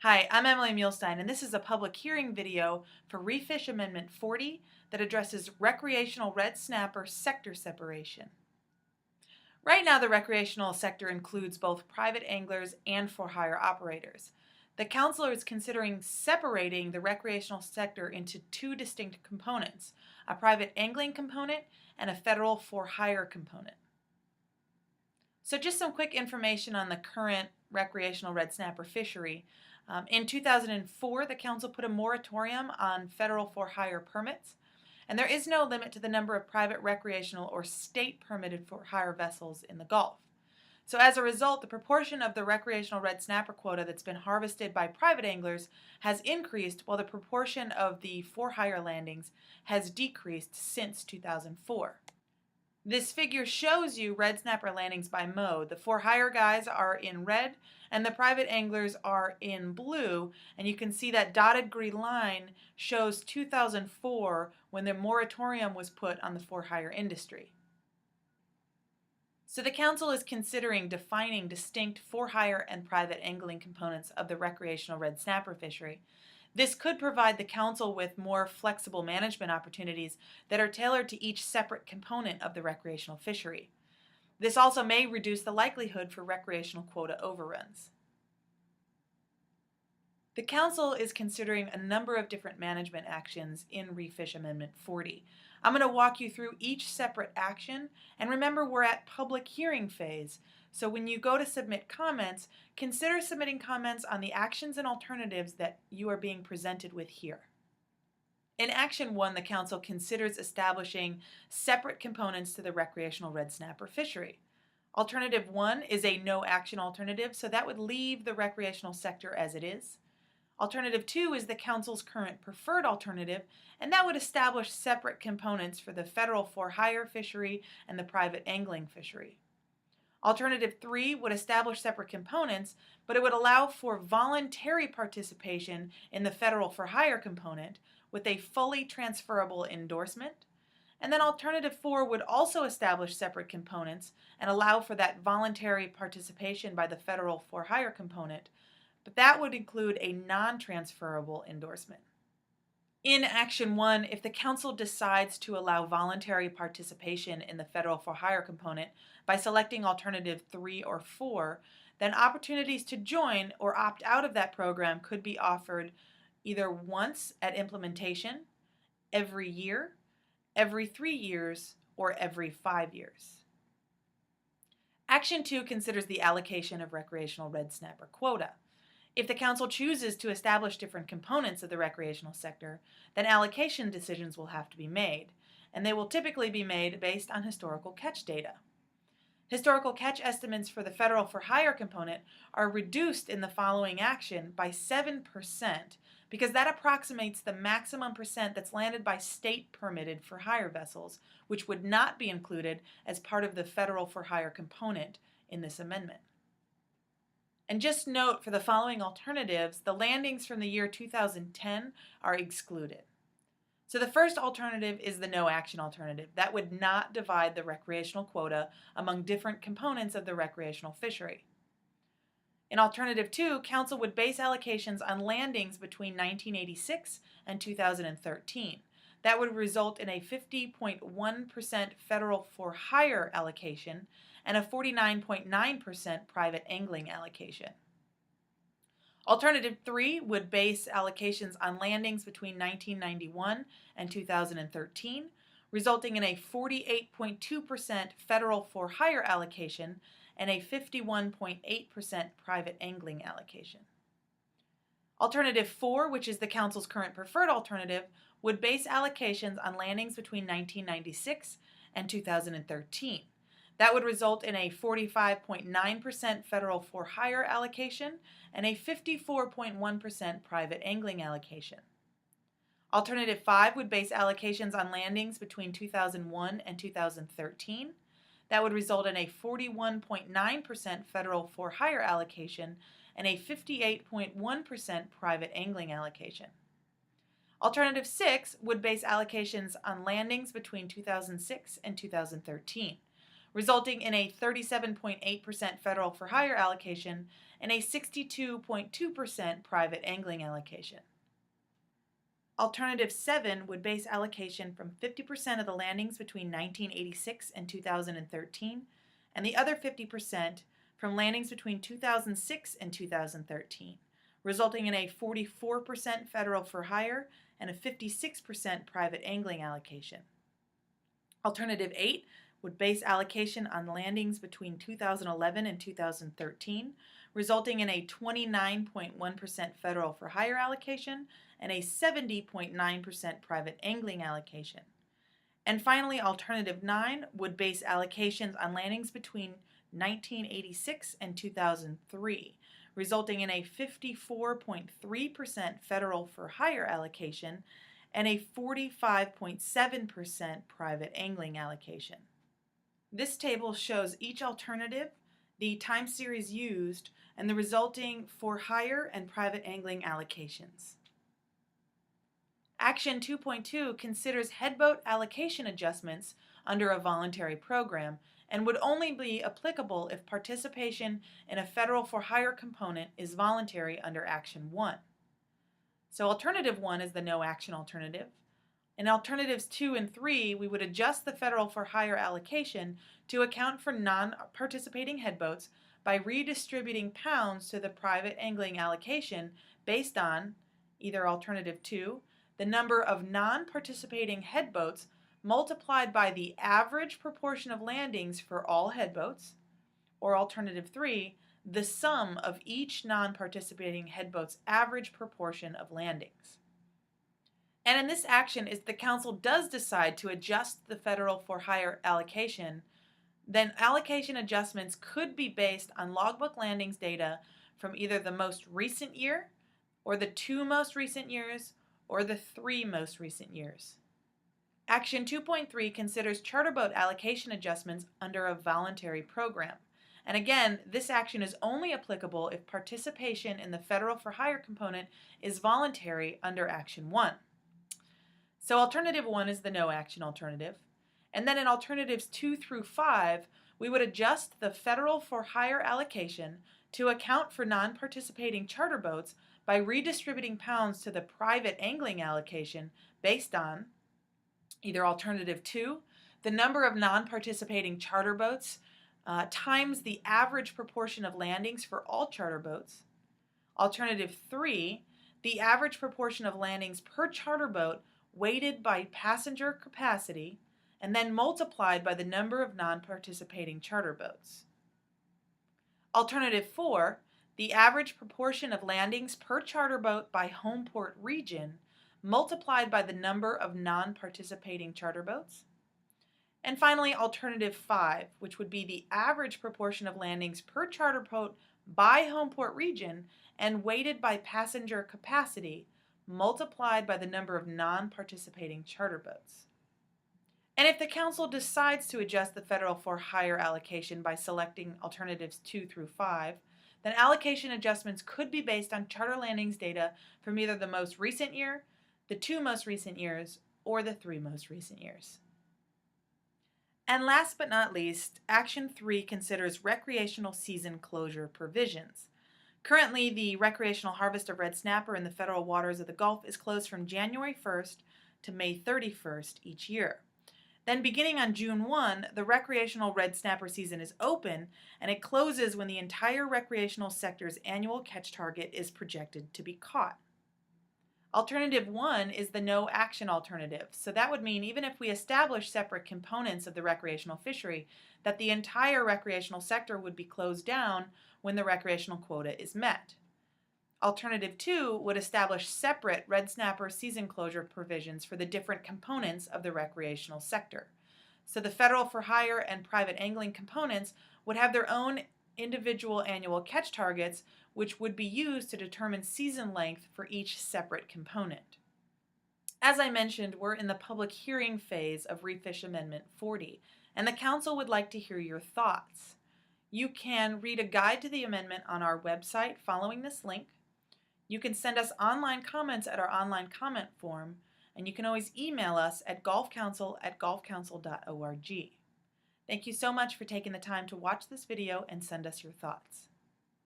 Hi, I'm Emily Muhlstein, and this is a public hearing video for Refish Amendment 40 that addresses recreational red snapper sector separation. Right now, the recreational sector includes both private anglers and for-hire operators. The Council is considering separating the recreational sector into two distinct components, a private angling component and a federal for-hire component. So just some quick information on the current recreational red snapper fishery. In 2004, the Council put a moratorium on federal for-hire permits, and there is no limit to the number of private recreational or state permitted for-hire vessels in the Gulf. So as a result, the proportion of the recreational red snapper quota that's been harvested by private anglers has increased, while the proportion of the for-hire landings has decreased since 2004. This figure shows you red snapper landings by mode. The for-hire guys are in red and the private anglers are in blue, and you can see that dotted green line shows 2004 when the moratorium was put on the for-hire industry. So the Council is considering defining distinct for-hire and private angling components of the recreational red snapper fishery. This could provide the Council with more flexible management opportunities that are tailored to each separate component of the recreational fishery. This also may reduce the likelihood for recreational quota overruns. The Council is considering a number of different management actions in Refish Amendment 40. I'm going to walk you through each separate action, and remember we're at public hearing phase, so when you go to submit comments, consider submitting comments on the actions and alternatives that you are being presented with here. In Action 1, the Council considers establishing separate components to the recreational red snapper fishery. Alternative 1 is a no-action alternative, so that would leave the recreational sector as it is. Alternative 2 is the Council's current preferred alternative, and that would establish separate components for the federal for-hire fishery and the private angling fishery. Alternative 3 would establish separate components, but it would allow for voluntary participation in the federal for-hire component with a fully transferable endorsement. And then Alternative 4 would also establish separate components and allow for that voluntary participation by the federal for-hire component, but that would include a non-transferable endorsement. In Action 1, if the Council decides to allow voluntary participation in the federal for-hire component by selecting Alternative 3 or 4, then opportunities to join or opt out of that program could be offered either once at implementation, every year, every 3 years, or every 5 years. Action 2 considers the allocation of recreational red snapper quota. If the Council chooses to establish different components of the recreational sector, then allocation decisions will have to be made, and they will typically be made based on historical catch data. Historical catch estimates for the federal for-hire component are reduced in the following action by 7% because that approximates the maximum percent that's landed by state-permitted for-hire vessels, which would not be included as part of the federal for-hire component in this amendment. And just note, for the following alternatives, the landings from the year 2010 are excluded. So the first alternative is the no-action alternative. That would not divide the recreational quota among different components of the recreational fishery. In Alternative 2, Council would base allocations on landings between 1986 and 2013. That would result in a 50.1% federal for-hire allocation and a 49.9% private angling allocation. Alternative 3 would base allocations on landings between 1991 and 2013, resulting in a 48.2% federal for-hire allocation and a 51.8% private angling allocation. Alternative 4, which is the Council's current preferred alternative, would base allocations on landings between 1996 and 2013. That would result in a 45.9% federal for-hire allocation and a 54.1% private angling allocation. Alternative 5 would base allocations on landings between 2001 and 2013. That would result in a 41.9% federal for-hire allocation and a 58.1% private angling allocation. Alternative 6 would base allocations on landings between 2006 and 2013. resulting in a 37.8% federal for hire allocation and a 62.2% private angling allocation. Alternative 7 would base allocation from 50% of the landings between 1986 and 2013, and the other 50% from landings between 2006 and 2013, resulting in a 44% federal for hire and a 56% private angling allocation. Alternative 8 would base allocation on landings between 2011 and 2013, resulting in a 29.1% federal for hire allocation and a 70.9% private angling allocation. And finally, Alternative 9 would base allocations on landings between 1986 and 2003, resulting in a 54.3% federal for hire allocation and a 45.7% private angling allocation. This table shows each alternative, the time series used, and the resulting for hire and private angling allocations. Action 2.2 considers headboat allocation adjustments under a voluntary program and would only be applicable if participation in a federal for hire component is voluntary under Action 1. So Alternative 1 is the no action alternative. In Alternatives 2 and 3, we would adjust the federal for hire allocation to account for non-participating headboats by redistributing pounds to the private angling allocation based on either Alternative 2, the number of non-participating headboats multiplied by the average proportion of landings for all headboats, or Alternative 3, the sum of each non-participating headboat's average proportion of landings. And in this action, if the Council does decide to adjust the federal for hire allocation, then allocation adjustments could be based on logbook landings data from either the most recent year, or the 2 most recent years, or the 3 most recent years. Action 2.3 considers charter boat allocation adjustments under a voluntary program. And again, this action is only applicable if participation in the federal for hire component is voluntary under Action 1. So Alternative 1 is the no action alternative. And then in Alternatives 2 through 5, we would adjust the federal for hire allocation to account for non-participating charter boats by redistributing pounds to the private angling allocation based on either Alternative 2, the number of non-participating charter boats times the average proportion of landings for all charter boats. Alternative 3, the average proportion of landings per charter boat weighted by passenger capacity and then multiplied by the number of non-participating charter boats. Alternative 4, the average proportion of landings per charter boat by home port region multiplied by the number of non-participating charter boats. And finally, Alternative 5, which would be the average proportion of landings per charter boat by home port region and weighted by passenger capacity multiplied by the number of non-participating charter boats. And if the Council decides to adjust the federal for hire allocation by selecting Alternatives 2 through 5, then allocation adjustments could be based on charter landings data from either the most recent year, the 2 most recent years, or the 3 most recent years. And last but not least, Action 3 considers recreational season closure provisions. Currently, the recreational harvest of red snapper in the federal waters of the Gulf is closed from January 1st to May 31st each year. Then beginning on June 1, the recreational red snapper season is open, and it closes when the entire recreational sector's annual catch target is projected to be caught. Alternative 1 is the no action alternative, so that would mean even if we establish separate components of the recreational fishery, that the entire recreational sector would be closed down when the recreational quota is met. Alternative 2 would establish separate red snapper season closure provisions for the different components of the recreational sector. So the federal for hire and private angling components would have their own individual annual catch targets, which would be used to determine season length for each separate component. As I mentioned, we're in the public hearing phase of Refish Amendment 40, and the Council would like to hear your thoughts. You can read a guide to the amendment on our website following this link. You can send us online comments at our online comment form, and you can always email us at golfcouncil@golfcouncil.org. Thank you so much for taking the time to watch this video and send us your thoughts.